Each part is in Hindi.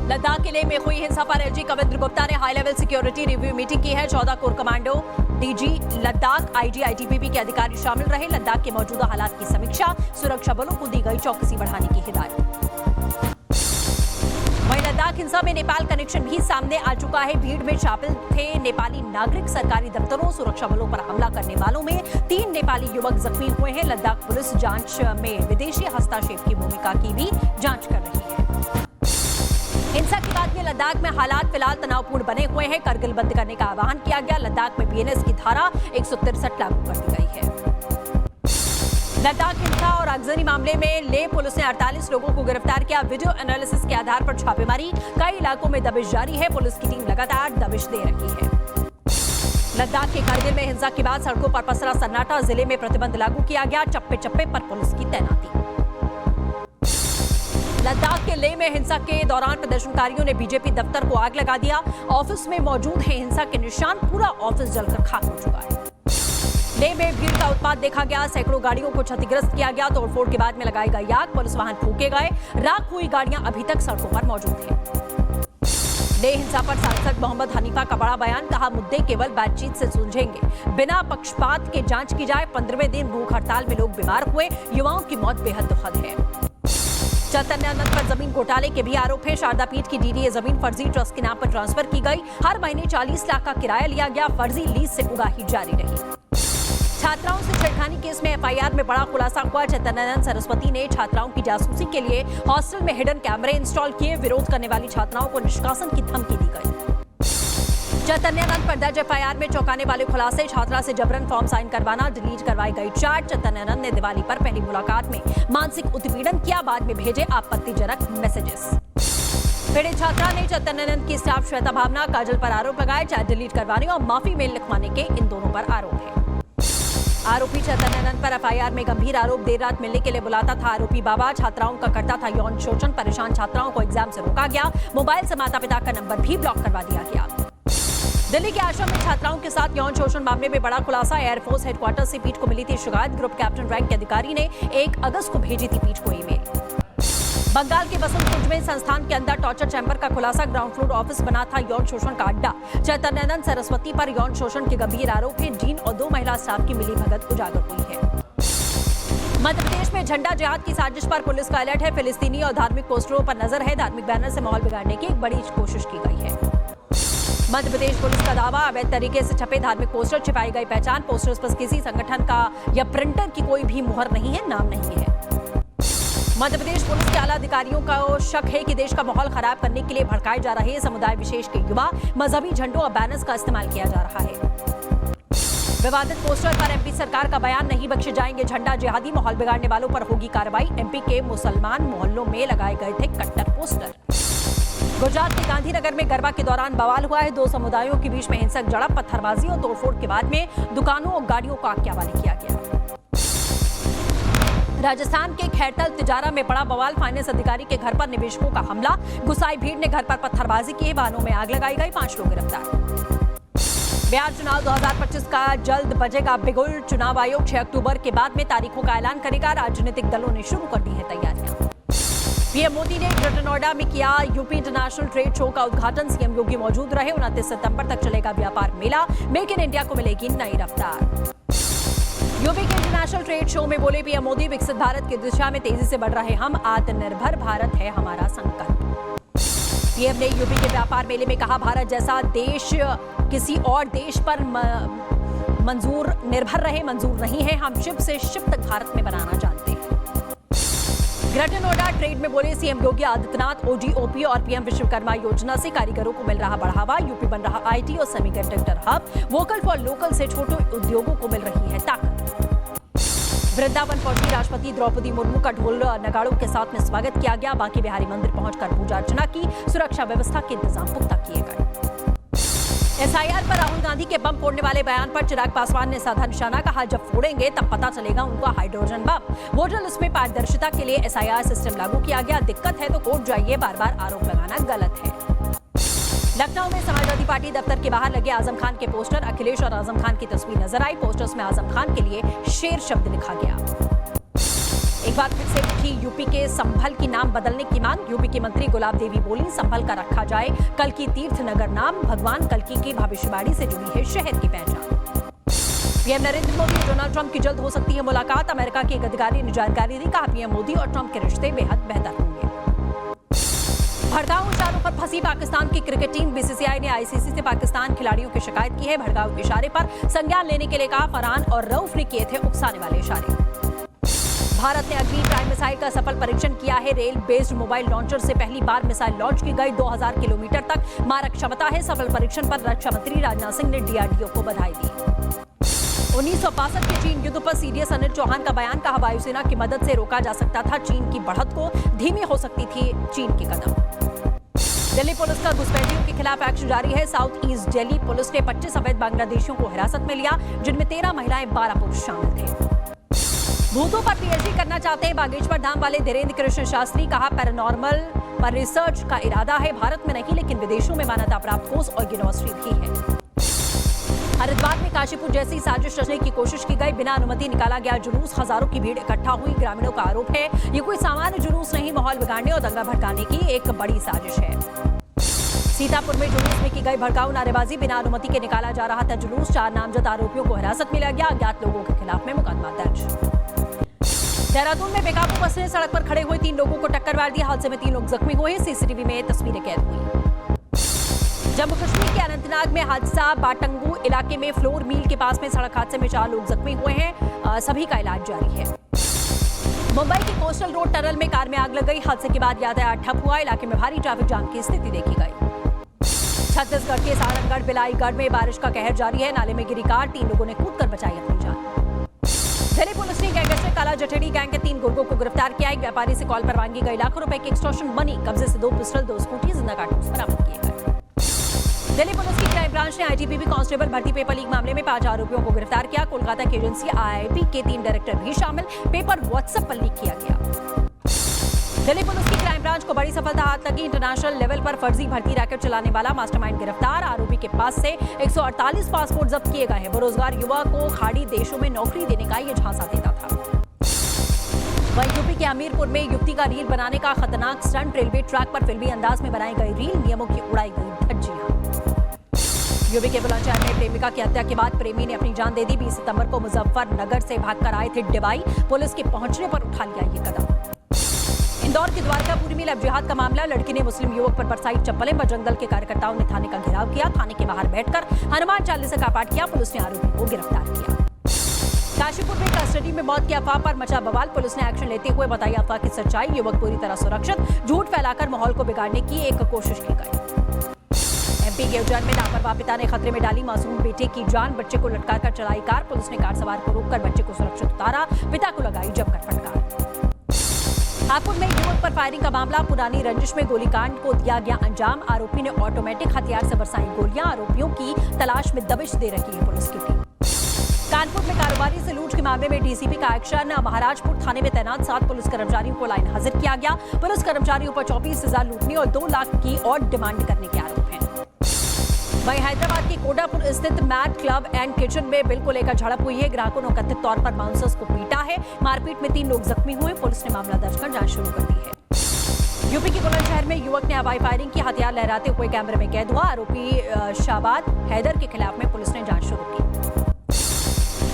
लद्दाख किले में हुई हिंसा पर एलजी कविंद्र गुप्ता ने high level security review meeting की है। 14 core commando, DG Ladakh, IG, ITBP के अधिकारी शामिल रहे। लद्दाख के मौजूदा हालात की समीक्षा, सुरक्षा बलों को दी गई चौकसी बढ़ाने की हिदायत। वहीं लद्दाख हिंसा में नेपाल कनेक्शन भी सामने आ चुका है। भीड़ में शामिल थे नेपाली नागरिक। सरकारी दफ्तरों, सुरक्षा बलों पर हमला करने वालों में 3 नेपाली युवक जख्मी हुए हैं। लद्दाख पुलिस जांच में विदेशी हस्तक्षेप की भूमिका की भी जांच कर रही है। हिंसा के बाद में लद्दाख में हालात फिलहाल तनावपूर्ण बने हुए हैं। करगिल बंद करने का आह्वान किया गया। लद्दाख में बीएनएस की धारा 163 लागू कर दी गई है। लद्दाख हिंसा और आगजनी मामले में लेह पुलिस ने 48 लोगों को गिरफ्तार किया। वीडियो एनालिसिस के आधार पर छापेमारी, कई इलाकों में दबिश जारी है। पुलिस की टीम लगातार दबिश दे रही है। लद्दाख के करगिल में हिंसा के बाद सड़कों पर पसरा सन्नाटा। जिले में प्रतिबंध लागू किया गया। चप्पे चप्पे पर पुलिस की तैनाती। लद्दाख के लेह में हिंसा के दौरान प्रदर्शनकारियों ने बीजेपी दफ्तर को आग लगा दिया। ऑफिस में मौजूद है हिंसा के निशान। पूरा ऑफिस जलकर खाक हो चुका है। लेह में भीड़ का उत्पात देखा गया। सैकड़ों गाड़ियों को क्षतिग्रस्त किया गया। तोड़फोड़ के बाद में लगाई गई आग, पुलिस वाहन फूंके गए। राख हुई गाड़ियां अभी तक सड़कों पर मौजूद हैं। लेह हिंसा पर सांसद मोहम्मद हनीफा का बड़ा बयान, कहा मुद्दे केवल बातचीत से सुलझेंगे, बिना पक्षपात के जांच की जाए। 15वें दिन भूख हड़ताल में लोग बीमार हुए। युवाओं की मौत बेहद दुखद है। चैतन्यानंद पर जमीन घोटाले के भी आरोप है। शारदा पीठ की डीडीए जमीन फर्जी ट्रस्ट के नाम पर ट्रांसफर की गई। हर महीने 40 लाख का किराया लिया गया। फर्जी लीज से उगाही जारी रही। छात्राओं से छेड़खानी केस में एफआईआर में बड़ा खुलासा हुआ। चैतन्यानंद सरस्वती ने छात्राओं की जासूसी के लिए हॉस्टल में हिडन कैमरे इंस्टॉल किए। विरोध करने वाली छात्राओं को निष्कासन की धमकी दी गई। चैतन्यानंद पर दर्ज एफआईआर में चौंकाने वाले खुलासे, छात्रा से जबरन फॉर्म साइन करवाना, डिलीट करवाई गई चैट। चैतन्यानंद ने दिवाली पर पहली मुलाकात में मानसिक उत्पीड़न किया, बाद में भेजे आपत्तिजनक मैसेजेस। पीड़ित छात्रा ने चैतन्यानंद की स्टाफ श्वेता भावना काजल पर आरोप लगाए। चैट डिलीट करवाने और माफी मेल लिखवाने के इन दोनों पर आरोप है। आरोपी चैतन्यानंद पर एफआईआर में गंभीर आरोप, देर रात मिलने के लिए बुलाता था आरोपी बाबा। छात्राओं का करता था यौन शोषण। परेशान छात्राओं को एग्जाम से रोका गया। मोबाइल से माता पिता का नंबर भी ब्लॉक करवा दिया गया। दिल्ली के आश्रम में छात्राओं के साथ यौन शोषण मामले में बड़ा खुलासा। एयरफोर्स हेडक्वार्टर से पीठ को मिली थी शिकायत। ग्रुप कैप्टन रैंक के अधिकारी ने 1 अगस्त को भेजी थी पीठ को ईमेल। बंगाल के बसंतकुंज में संस्थान के अंदर टॉर्चर चैंबर का खुलासा। ग्राउंड फ्लोर ऑफिस बना था यौन शोषण का अड्डा। चैतन्यानंद सरस्वती पर यौन शोषण के गंभीर आरोप हैं। डीन और 2 महिला स्टाफ की मिलीभगत उजागर हुई है। मध्य प्रदेश में झंडा जिहाद की साजिश पर पुलिस का अलर्ट है। फिलिस्तीनी और धार्मिक पोस्टरों पर नजर है। धार्मिक बैनर से माहौल बिगाड़ने की एक बड़ी कोशिश की गई है। मध्य प्रदेश पुलिस का दावा, अवैध तरीके से छपे धार्मिक पोस्टर, छिपाई गई पहचान। पोस्टर्स पर किसी संगठन का या प्रिंटर की कोई भी मुहर नहीं है, नाम नहीं है। मध्य प्रदेश पुलिस के आला अधिकारियों का शक है कि देश का माहौल खराब करने के लिए भड़काए जा रहे समुदाय विशेष के युवा मजहबी झंडों और बैनर्स का इस्तेमाल किया जा रहा है। विवादित पोस्टर पर एमपी सरकार का बयान, नहीं बख्शे जाएंगे झंडा जिहादी, माहौल बिगाड़ने वालों पर होगी कार्रवाई। एमपी के मुसलमान मोहल्लों में लगाए गए थे कट्टर पोस्टर। गुजरात के गांधीनगर में गरबा के दौरान बवाल हुआ है। 2 समुदायों के बीच में हिंसक झड़प, पत्थरबाजी और तोड़फोड़ के बाद में दुकानों और गाड़ियों को आग के हवाले किया गया। राजस्थान के खैरतल तिजारा में बड़ा बवाल, फाइनेंस अधिकारी के घर पर निवेशकों का हमला। गुसाई भीड़ ने घर पर पत्थरबाजी की, वाहनों में आग लगाई गई। 5 लोग गिरफ्तार। बिहार चुनाव 2025 का जल्द बजेगा बिगुल। चुनाव आयोग 6 अक्टूबर के बाद में तारीखों का ऐलान करेगा। राजनीतिक दलों ने शुरू कर दी है तैयारियां। पीएम मोदी ने ग्रेटर नोएडा में किया यूपी इंटरनेशनल ट्रेड शो का उद्घाटन। सीएम योगी मौजूद रहे। 29 सितंबर तक चलेगा व्यापार मेला। मेक इन इंडिया को मिलेगी नई रफ्तार। यूपी के इंटरनेशनल ट्रेड शो में बोले पीएम मोदी, विकसित भारत की दिशा में तेजी से बढ़ रहे हम, आत्मनिर्भर भारत है हमारा संकल्प। पीएम ने यूपी के व्यापार मेले में कहा, भारत जैसा देश किसी और देश पर निर्भर रहे मंजूर नहीं है। हम शिप से शिप तक भारत में बनाना जानते हैं। ग्रेटर नोएडा ट्रेड में बोले सीएम योगी आदित्यनाथ, ओडीओपी और पीएम विश्वकर्मा योजना से कारीगरों को मिल रहा बढ़ावा। यूपी बन रहा आईटी और semiconductor hub. Vocal for local से छोटे उद्योगों को मिल रही है ताकत। वृंदावन पहुंची राष्ट्रपति द्रौपदी मुर्मू का ढोल नगाड़ों के साथ में स्वागत किया गया। बांके बिहारी मंदिर पहुंचकर पूजा अर्चना की। सुरक्षा व्यवस्था के इंतजाम पुख्ता किए गए। एसआईआर पर राहुल गांधी के बम फोड़ने वाले बयान पर चिराग पासवान ने साधा निशाना, कहा जब फोड़ेंगे तब पता चलेगा उनका हाइड्रोजन बम। वोटर लिस्ट में पारदर्शिता के लिए एसआईआर सिस्टम लागू किया गया। दिक्कत है तो कोर्ट जाइए, बार-बार आरोप लगाना गलत है। लखनऊ में समाजवादी पार्टी दफ्तर के बाहर लगे आजम खान के पोस्टर। अखिलेश और आजम खान की तस्वीर नजर आई। पोस्टर्स में आजम खान के लिए शेर शब्द लिखा गया। एक बार फिर से उठी यूपी के संभल की नाम बदलने की मांग। यूपी की मंत्री गुलाब देवी बोली, संभल का रखा जाए कल्कि तीर्थ नगर नाम। भगवान कल्कि की भविष्यवाणी से जुड़ी है शहर की पहचान। पीएम नरेंद्र मोदी और डोनाल्ड ट्रंप की जल्द हो सकती है मुलाकात। अमेरिका के एक अधिकारी ने जानकारी दी, कहा पीएम मोदी और ट्रंप के रिश्ते बेहद बेहतर होंगे। भड़काऊ इशारों पर फंसी पाकिस्तान की क्रिकेट टीम। बीसीसीआई ने आईसीसी से पाकिस्तान खिलाड़ियों की शिकायत की है। भड़काऊ इशारे पर संज्ञान लेने के लिए कहा। फरहान और रऊफ ने किए थे उकसाने वाले इशारे। भारत ने अग्नि प्राइम मिसाइल का सफल परीक्षण किया है। रेल बेस्ड मोबाइल लॉन्चर से पहली बार मिसाइल लॉन्च की गई। 2000 किलोमीटर तक मारक क्षमता है। सफल परीक्षण पर रक्षा मंत्री राजनाथ सिंह ने डीआरडीओ को बधाई दी। 1962 के चीन युद्ध पर सीडीएस अनिल चौहान का बयान, कहा वायुसेना की मदद से रोका जा सकता था चीन की बढ़त को, धीमी हो सकती थी चीन की कदम। दिल्ली पुलिस का घुसपैठियों के खिलाफ एक्शन जारी है। साउथ ईस्ट दिल्ली पुलिस ने 25 अवैध बांग्लादेशियों को हिरासत में लिया, जिनमें 13 महिलाएं 12 पुरुष शामिल थे। भूतों पर पीएचडी करना चाहते हैं बागेश्वर धाम वाले धीरेन्द्र कृष्ण शास्त्री, कहा पैरानॉर्मल पर रिसर्च का इरादा है। भारत में नहीं लेकिन विदेशों में मान्यता प्राप्त कोर्स और यूनिवर्सिटी भी है। हरिद्वार में काशीपुर जैसी साजिश रचने की कोशिश की गई। बिना अनुमति निकाला गया जुलूस, हजारों की भीड़ इकट्ठा हुई। ग्रामीणों का आरोप है ये कोई सामान्य जुलूस नहीं, माहौल बिगाड़ने और दंगा भड़काने की एक बड़ी साजिश है। सीतापुर में जुलूस में की गई भड़काऊ नारेबाजी, बिना अनुमति के निकाला जा रहा था जुलूस। 4 नामजद आरोपियों को हिरासत में लिया गया। अज्ञात लोगों के खिलाफ में मुकदमा दर्ज। देहरादून में बेकाबू बस ने सड़क पर खड़े हुए 3 लोगों को टक्कर मार दी। हादसे में 3 लोग जख्मी हुए। सीसीटीवी में तस्वीरें कैद हुई। जम्मू कश्मीर के अनंतनाग में हादसा। बाटंगू इलाके में फ्लोर मिल के पास में सड़क हादसे में 4 लोग जख्मी हुए हैं। सभी का इलाज जारी है। मुंबई की कोस्टल रोड टनल में कार में आग लग गई। हादसे के बाद यातायात ठप हुआ। इलाके में भारी ट्रैफिक जाम की स्थिति देखी गई। छत्तीसगढ़ के सारंगढ़ बिलाईगढ़ में बारिश का कहर जारी है। नाले में गिरी कार, 3 लोगों ने कूदकर बचाई अपनी जान। दिल्ली पुलिस ने गैंगस्टर काला जठेड़ी गैंग के 3 गुर्गों को गिरफ्तार किया। एक व्यापारी से कॉल पर मांगी गई लाखों रुपए की एक्सटॉर्शन मनी। कब्जे से 2 पिस्टल, 2 स्कूटी, जिंदा कारतूस बरामद किए गए। दिल्ली पुलिस की क्राइम ब्रांच ने आईटीबीपी कांस्टेबल भर्ती पेपर लीक मामले में 5 आरोपियों को गिरफ्तार किया। कोलकाता की एजेंसी आईआईपी के 3 डायरेक्टर भी शामिल। पेपर व्हाट्सएप पर लीक किया गया। दिल्ली पुलिस की क्राइम ब्रांच को बड़ी सफलता हाथ लगी। इंटरनेशनल लेवल पर फर्जी भर्ती रैकेट चलाने वाला मास्टरमाइंड गिरफ्तार। आरोपी के पास से 148 पासपोर्ट जब्त किए गए हैं। बेरोजगार युवा को खाड़ी देशों में नौकरी देने का ये झांसा देता था। वहीं यूपी के हमीरपुर में युवती का रील बनाने का खतरनाक स्टंट। रेलवे ट्रैक पर फिल्मी अंदाज में बनाई गई रील, नियमों की उड़ाई गई धज्जियां। यूपी के बुलंदशहर में प्रेमिका की हत्या के बाद प्रेमी ने अपनी जान दे दी। 20 सितंबर को मुजफ्फरनगर से भागकर आए थे डिवाई। पुलिस के पहुंचने पर उठा लिया ये कदम। इंदौर के द्वारकापुरी में लव जिहाद का मामला। लड़की ने मुस्लिम युवक पर बरसाई चप्पलें। बजरंग दल के कार्यकर्ताओं ने थाने का घेराव किया। थाने के बाहर बैठकर हनुमान चालीसा का पाठ किया। पुलिस ने आरोपी को गिरफ्तार किया। काशीपुर में कस्टडी में मौत की अफवाह पर मचा बवाल। पुलिस ने एक्शन लेते हुए बताई अफवाह की सच्चाई। युवक पूरी तरह सुरक्षित। झूठ फैलाकर माहौल को बिगाड़ने की एक कोशिश की गई। एमपी के उज्जैन में लापरवाह पिता ने खतरे में डाली मासूम बेटे की जान। बच्चे को लटकाकर चलाई कार। पुलिस ने कार सवार को रोककर बच्चे को सुरक्षित उतारा। पिता को लगाई जमकर फटकार। हापुड़ में युवक पर फायरिंग का मामला। पुरानी रंजिश में गोलीकांड को दिया गया अंजाम। आरोपी ने ऑटोमेटिक हथियार से बरसाई गोलियां। आरोपियों की तलाश में दबिश दे रखी है पुलिस की टीम। कानपुर में कारोबारी से लूट के मामले में डीसीपी का एक्शन। महाराजपुर थाने में तैनात 7 पुलिस कर्मचारियों को लाइन हाजिर किया गया। पुलिस कर्मचारियों पर 24,000 लूटने और 2 लाख की और डिमांड करने के आरोप हैं। वहीं हैदराबाद के कोडापुर स्थित मैट क्लब एंड किचन में बिल को लेकर झड़प हुई है। ग्राहकों ने कथित तौर पर बाउंसर्स को पीटा है। मारपीट में 3 लोग जख्मी हुए। पुलिस ने मामला दर्ज कर जांच शुरू कर दी है। यूपी के बुलंदशहर में युवक ने हवाई फायरिंग की। हथियार लहराते हुए कैमरे में कैद हुआ। आरोपी शाबाद हैदर के खिलाफ में पुलिस ने जांच शुरू की।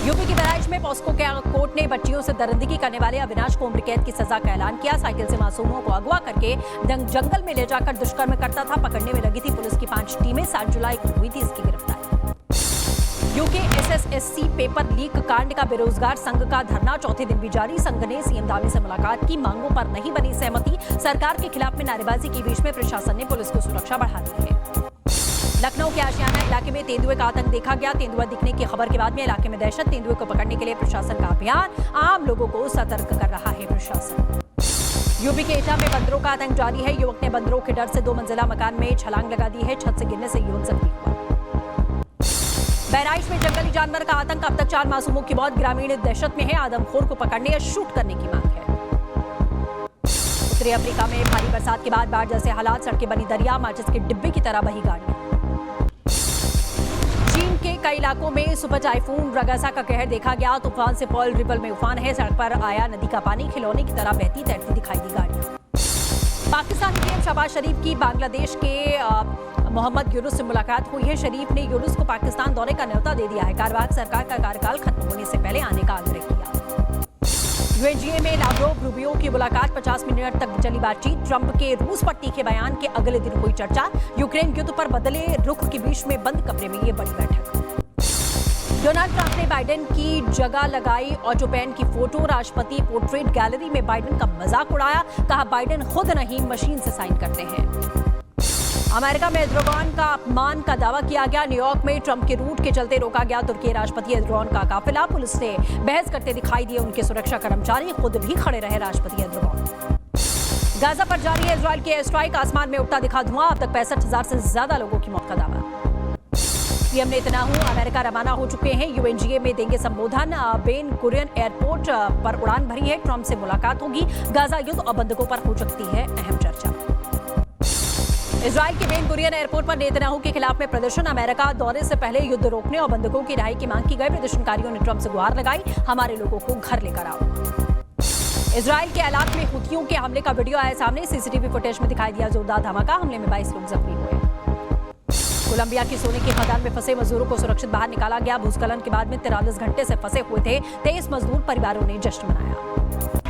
यूपी की बहराइच में पॉस्को कोर्ट ने बच्चियों से दरिंदगी करने वाले अविनाश को उम्र कैद की सजा का ऐलान किया। साइकिल से मासूमों को अगवा करके जंगल में ले जाकर दुष्कर्म करता था। पकड़ने में लगी थी पुलिस की 5 टीमें। 7 जुलाई को हुई थी इसकी गिरफ्तारी। यूके एसएसएससी पेपर लीक कांड का बेरोजगार संघ का धरना 4थे दिन भी जारी। संघ ने सीएम दावी से मुलाकात की। मांगों पर नहीं बनी सहमति। सरकार के खिलाफ में नारेबाजी के बीच में प्रशासन ने पुलिस को सुरक्षा बढ़ा दी है। लखनऊ के आशियाना इलाके में तेंदुए का आतंक देखा गया। तेंदुआ दिखने की खबर के बाद में इलाके में दहशत। तेंदुए को पकड़ने के लिए प्रशासन का अभियान। आम लोगों को सतर्क कर रहा है प्रशासन। यूपी के एटा में बंदरों का आतंक जारी है। युवक ने बंदरों के डर से 2 मंजिला मकान में छलांग लगा दी है। छत से गिरने से युवक जख्मी हुआ। बहराइच में जंगली जानवर का आतंक। अब तक 4 मासूमों की मौत। ग्रामीण दहशत में है। आदमखोर को पकड़ने या शूट करने की मांग है। उत्तरी अफ्रीका में भारी बरसात के बाद बाढ़ जैसे हालात। सड़कें बनी दरिया। माचिस के डिब्बे की तरह बही गाड़ियां। चीन के कई इलाकों में सुपर टाइफून रगासा का कहर देखा गया। तूफान से पॉल रिवर में उफान है। सड़क पर आया नदी का पानी, खिलौने की तरह बहती तैरती दिखाई दी गाड़ियां। पाकिस्तानी पीएम शहबाज शरीफ की बांग्लादेश के मोहम्मद यूनुस से मुलाकात हुई है। शरीफ ने यूनुस को पाकिस्तान दौरे का न्योता दे दिया है। कार्यवाहक सरकार का कार्यकाल खत्म होने से पहले आने का आग्रह किया। यूएनजीए में लावरोव रूबियो की मुलाकात, 50 मिनट तक चली बातचीत। ट्रंप के रूस पर तीखे बयान के अगले दिन हुई चर्चा। यूक्रेन युद्ध पर बदले रुख के बीच में बंद कमरे में ये बड़ी बैठक। डोनाल्ड ट्रंप ने बाइडेन की जगह लगाई ऑटो पेन की फोटो। राष्ट्रपति पोर्ट्रेट गैलरी में बाइडेन का मजाक उड़ाया। कहा बाइडेन खुद नहीं, मशीन से साइन करते हैं। अमेरिका में एर्दोगान का अपमान का दावा किया गया। न्यूयॉर्क में ट्रंप के रूट के चलते रोका गया तुर्की राष्ट्रपति एर्दोगान का काफिला। पुलिस ने बहस करते दिखाई दिए उनके सुरक्षा कर्मचारी, खुद भी खड़े रहे राष्ट्रपति एर्दोगान। गाजा पर जारी है इजरायल की एयर स्ट्राइक, आसमान में उठता दिखा धुआं। अब तक 65,000 से ज्यादा लोगों की मौत का दावा। पीएम नेतन्याहू अमेरिका रवाना हो चुके हैं। यूएनजीए में देंगे संबोधन। बेन गुरियन एयरपोर्ट पर उड़ान भरी है। ट्रंप से मुलाकात होगी। गाजा युद्ध और बंधकों पर हो सकती है अहम चर्चा। इजरायल के बेन गुरियन एयरपोर्ट पर नेतन्याहू के खिलाफ में प्रदर्शन। अमेरिका दौरे से पहले युद्ध रोकने और बंधकों की रिहाई की मांग की गई। प्रदर्शनकारियों ने ट्रंप से गुहार लगाई, हमारे लोगों को घर लेकर आओ। इजरायल के एलात में हुतियों के हमले का वीडियो आया सामने। सीसीटीवी फुटेज में दिखाई दिया जोरदार धमाका। हमले में 22 लोग जख्मी हुए। कोलंबिया की सोने की खदान में फंसे मजदूरों को सुरक्षित बाहर निकाला गया। भूस्खलन के बाद में 43 घंटे से फंसे हुए थे 23 मजदूर। परिवारों ने जश्न मनाया।